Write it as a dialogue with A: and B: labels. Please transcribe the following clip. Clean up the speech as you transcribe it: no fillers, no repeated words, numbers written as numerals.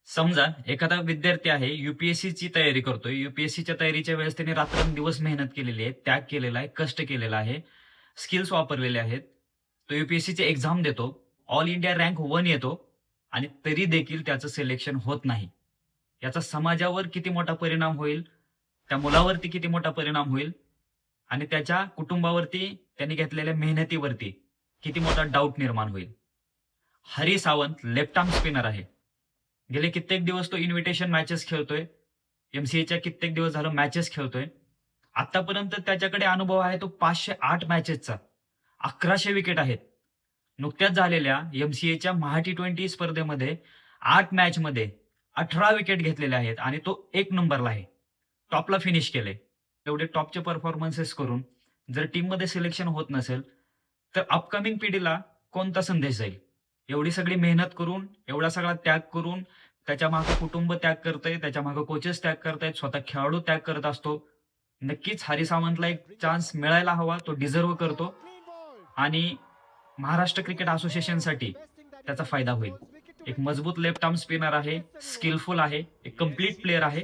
A: समजा एखादा विद्यार्थी आहे यूपीएससीची तयारी करतोय. यूपीएससीच्या तयारीच्या वेळेस त्याने रात्रंदिवस मेहनत केलेली आहे, त्याग केलेला आहे, कष्ट केलेला आहे, स्किल्स वापरलेले आहेत. तो यूपीएससीची एक्झाम देतो, ऑल इंडिया रँक 1 येतो आणि तरी देखील त्याचं सिलेक्शन होत नाही. याचा समाजावर किती मोठा परिणाम होईल, त्या मुलावरती किती मोठा परिणाम होईल आणि त्याच्या कुटुंबावरती, त्यांनी घेतलेल्या मेहनतीवरती किती मोठा डाऊट निर्माण होईल. Hari Sawant left arm spinner आहे. गेले कित्येक दिवस तो इन्व्हिटेशन मॅचेस खेळतोय. एमसीएच्या कित्येक दिवस झालं मॅचेस खेळतोय. आतापर्यंत त्याच्याकडे अनुभव आहे तो 508 मॅचेसचा. 1100 विकेट आहेत. नुकत्याच झालेल्या एमसीएच्या महा टी20 स्पर्धेमध्ये 8 मॅचमध्ये 18 विकेट घेतलेले आहेत आणि तो 1 नंबरला आहे. टॉपला फिनिश केलंय. एवढे टॉपचे परफॉर्मन्सेस करून जर टीममध्ये सिलेक्शन होत नसेल, तर अपकमिंग पिढीला कोणता संदेश जाईल? एवढी सगळी मेहनत करून, एवढा सगळा त्याग करून, त्याच्या मागे कुटुंब त्याग करतंय, त्याच्या मागे कोचेस त्याग करतायत, स्वतः खेळाडू त्याग करत असतो. नक्कीच हरी सावंतला एक चान्स मिळायला हवा, तो डिझर्व्ह करतो आणि महाराष्ट्र क्रिकेट असोसिएशनसाठी त्याचा फायदा होईल. एक मजबूत लेफ्ट आर्म स्पिनर आहे, स्किलफुल आहे, एक कंप्लीट प्लेयर आहे.